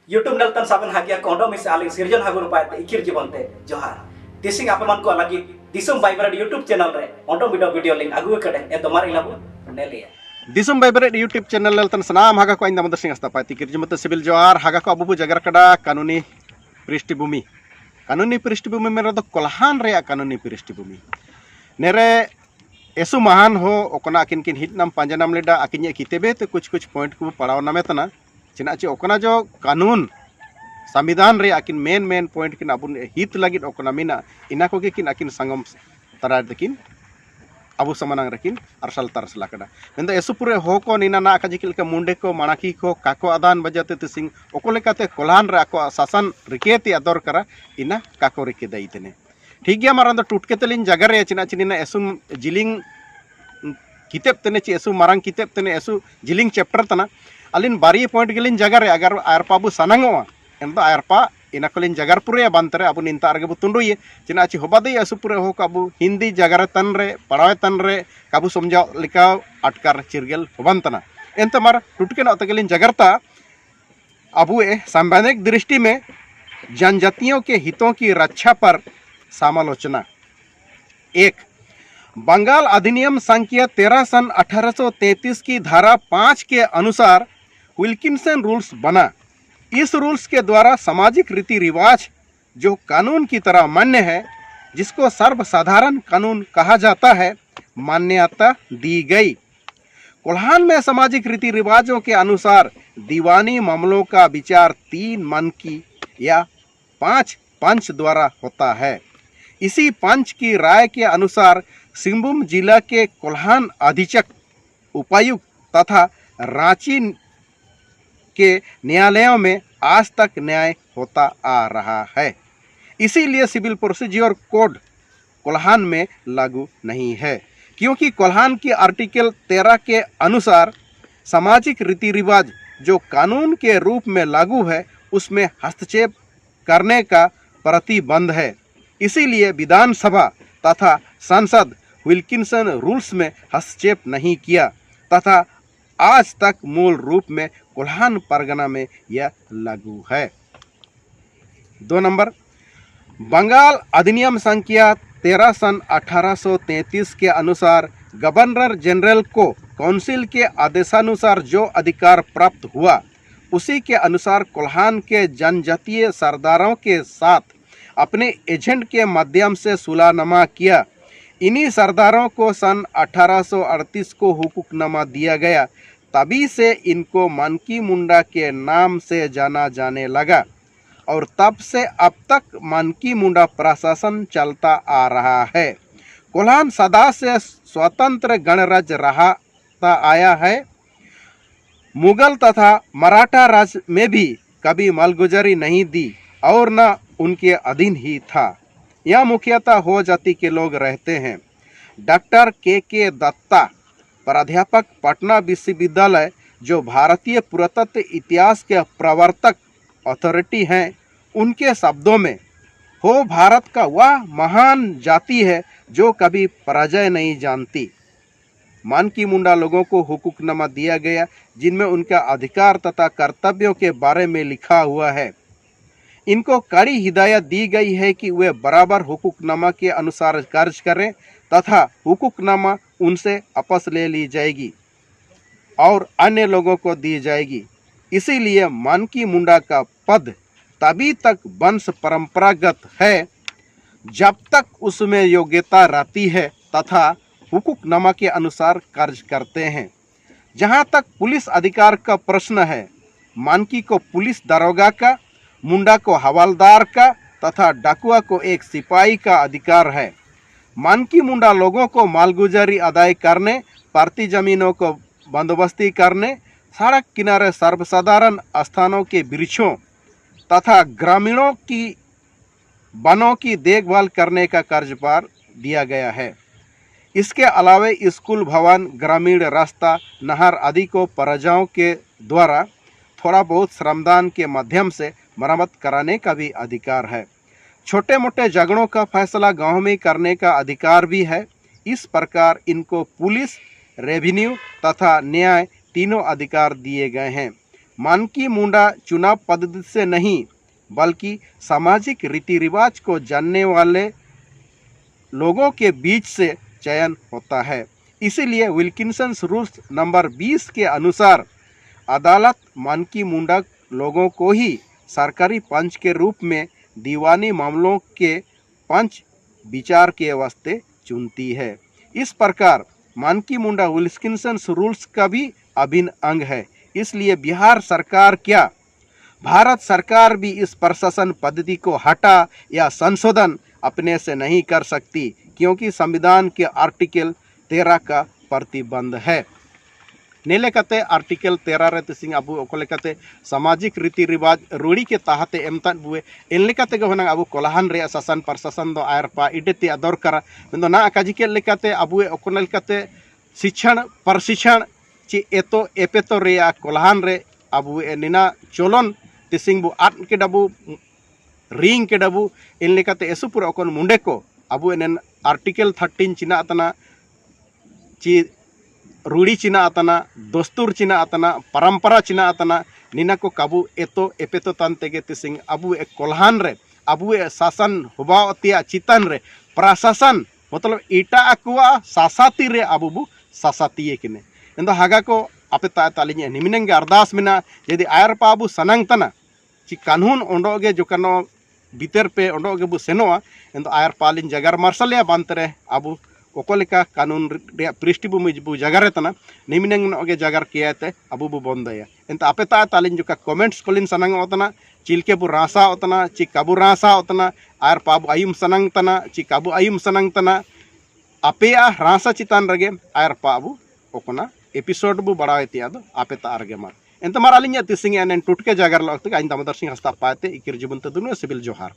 YouTube नलतन साबन Hagia कोंडो miss आलिंग सिरजन हागुन पाते इकिर जीवनते जोहार तिसिंग आपमान को लगी दिसुम बाइबरेट यूट्यूब चैनल रे ऑटो वीडियो लिंक अगु कड़े ए दोमार इलाबु नेलिया दिसुम बाइबरेट यूट्यूब चैनल ललतन सनाम हागा को इंदा मदर सिंह अस्ता पाती किर जिमत सिविल जोहार हागा को अबु जगर कड़ा कानूनी पृष्ठभूमि में तो कोल्हान रे कानूनी पृष्ठभूमि नेरे एसु महान हो ओकना किन किन हिट नाम पंजनाम लेडा अकिन कितेबे तो कुछ पॉइंट को पढ़ाव नामे तना चिना चे ओकना जो कानून संविधान रे अकिन मेन पॉइंट किन अबुन हित लगी ओकना मिना इना को किन अकिन संगम तरा दकिन अबु समानांग रकिन अरसल तरसला कड़ा मेंदो एसुपुरे हो को निना ना काजिकिल के मुंडे को माणाकी को काको आदान बजाते तिसिंग ओकोलेकाते कोल्हान रे को शासन रिकेति आदर करा इना काको रिके दैतने ठीक गया मारां टुटके तलिन जगह रे चिना चिना एसुम जिलिंग किताब तने चे एसु मारांग किताब तने एसु जिलिंग चैप्टर तना अलिन बारी पॉइंट गेलिन जगह रे अगर आयरपा बु सनांगवा एंदो आयरपा इना कोलिन जगर पुरे बांतरे अबु निंता आगे बु तुंडुये चिना ची होबादे एसु पुरे हो काबु हिंदी जगर तन रे पढ़ावे तन रे काबु समझाव लिका अटकार चिरगेल होबांतना एंत मार टुटके न तगलिन जगरता अबु ए संवैधानिक दृष्टि में जनजातियों के हितों की रक्षा पर समालोचना। 1. बंगाल अधिनियम संख्या 13 सन 1833 की धारा 5 के अनुसार विल्किंसन रूल्स बना। इस रूल्स के द्वारा सामाजिक रीति रिवाज जो कानून की तरह मान्य है, जिसको सर्वसाधारण कानून कहा जाता है, मान्यता दी गई। कोल्हान में सामाजिक रीति रिवाजों के अनुसार दीवानी मामलों का विचार 3 मन की या 5 पंच द्वारा होता है। इसी पंच की राय के अनुसार सिंहभूम जिला के कोल्हान अधीक्षक, उपायुक्त तथा रांची के न्यायालयों में आज तक न्याय होता आ रहा है। इसीलिए सिविल प्रोसीजर कोड कोल्हान में लागू नहीं है, क्योंकि कोल्हान की आर्टिकल 13 के अनुसार सामाजिक रीति रिवाज जो कानून के रूप में लागू है, उसमें हस्तक्षेप करने का प्रतिबंध है। इसीलिए विधानसभा तथा संसद विल्किंसन रूल्स में हस्तक्षेप नहीं किया तथा आज तक मूल रूप में कोल्हान परगना में यह लागू है। 2 नंबर, बंगाल अधिनियम संख्या 13 सन 1833 के अनुसार गवर्नर जनरल को काउंसिल के आदेशानुसार जो अधिकार प्राप्त हुआ, उसी के अनुसार कोल्हान के जनजातीय सरदारों के साथ अपने एजेंट के माध्यम से सुलहनामा किया। इन्हीं सरदारों को सन 1838 को हुकूकनामा दिया गया। तभी से इनको मानकी मुंडा के नाम से जाना जाने लगा और तब से अब तक मानकी मुंडा प्रशासन चलता आ रहा है। कोल्हान सदा से स्वतंत्र गणराज्य रहा आया है। मुगल तथा मराठा राज में भी कभी मालगुजारी नहीं दी और न उनके अधीन ही था। यह मुख्यतः हो जाति के लोग रहते हैं। डॉक्टर के दत्ता, प्राध्यापक पटना विश्वविद्यालय, जो भारतीय पुरातत्व इतिहास के प्रवर्तक अथॉरिटी हैं, उनके शब्दों में, हो भारत का वह महान जाति है जो कभी पराजय नहीं जानती। मानकी मुंडा लोगों को हुकूकनामा दिया गया, जिनमें उनका अधिकार तथा कर्तव्यों के बारे में लिखा हुआ है। इनको कड़ी हिदायत दी गई है कि वे बराबर हुकूकनामा के अनुसार कार्य करें तथा हुकूकनामा उनसे वापस ले ली जाएगी और अन्य लोगों को दी जाएगी। इसीलिए मानकी मुंडा का पद तभी तक वंश परंपरागत है जब तक उसमें योग्यता रहती है तथा हुकूकनामा के अनुसार कार्य करते हैं। जहां तक पुलिस अधिकार का प्रश्न है, मानकी को पुलिस दरोगा का, मुंडा को हवलदार का तथा डाकुआ को एक सिपाही का अधिकार है। मानकी मुंडा लोगों को मालगुजारी अदाय करने, पार्टी जमीनों को बंदोबस्ती करने, सड़क किनारे सर्वसाधारण स्थानों के वृक्षों तथा ग्रामीणों की वनों की देखभाल करने का कार्यभार दिया गया है। इसके अलावा स्कूल, भवन, ग्रामीण रास्ता, नहर आदि को प्रजाओं के द्वारा थोड़ा बहुत श्रमदान के माध्यम से मरम्मत कराने का भी अधिकार है। छोटे मोटे झगड़ों का फैसला गांव में करने का अधिकार भी है। इस प्रकार इनको पुलिस, रेवेन्यू तथा न्याय तीनों अधिकार दिए गए हैं। मानकी मुंडा चुनाव पद्धति से नहीं बल्कि सामाजिक रीति रिवाज को जानने वाले लोगों के बीच से चयन होता है। इसीलिए विल्किंसन रूल्स नंबर 20 के अनुसार अदालत मानकी मुंडा लोगों को ही सरकारी पंच के रूप में दीवानी मामलों के पंच विचार के वास्ते चुनती है। इस प्रकार मानकी मुंडा विल्किंसन रूल्स का भी अभिन्न अंग है। इसलिए बिहार सरकार क्या भारत सरकार भी इस प्रशासन पद्धति को हटा या संशोधन अपने से नहीं कर सकती, क्योंकि संविधान के आर्टिकल 13 का प्रतिबंध है। नेले कते आर्टिकल 13 रे तिसिंग अबु ओकोलेकते सामाजिक रीति रिवाज रूढ़ी के तहते एमतन बुए एनलेकते के होना अबु कोलाहान रे शासन प्रशासन दो आयरपा इडेति दरकार मेंदो ना काजिके लेकते अबुए ओकोलेकते शिक्षण प्रशिक्षण ची एतो एपेतो रे कोलाहान रे अबुए निना चोलन तिसिंग बु आट के डबु रिंग के डबु एनलेकते एसुपुर ओकोन मुंडे को अबु एन आर्टिकल 13 चिना अतना ची रूढ़ी चिना अतना दस्तूर चिना अतना परंपरा चिना अतना निना को काबू एतो एपेतो तानते के तिसिंग अबु एक कोल्हान रे अबु ए शासन हुबावतिया चितन रे प्रशासन मतलब ईटा अकुआ सासाती रे अबु बु सासाती किने इंदो हागा को आपे तालिnye निमिनेंगे अरदास मिना यदि आयर पाबु सनंग तना ची कानून ओंडोगे जो कनो भीतर पे ओंडोगे बु सेनोआ इंदो आयर पालिन जगर मार्शल या बांतरे अबु ओकोलिका कानून रे पृष्ठभूमि बु जगारे तना निमिनेंग नोगे जगार कियाते अबु बु बंदया एंत आपे तालिन जो का कमेंट्स कोलिन सनंग ओतना चिलके बु रासा ओतना ची काबु रासा ओतना आयर पाबु आयुम सनंग तना ची काबु आयुम सनंग तना आपेया रासा चितान रगे आयर पाबु ओकना एपिसोड बु बड़ावती आदो आपे तारगे मार एंत मार अलिnya तिसिंग एन टुटके जगार लगते आइन दामोदर सिंह हस्ता पाते इकिर जीवन ते दुनो सिविल जोहार।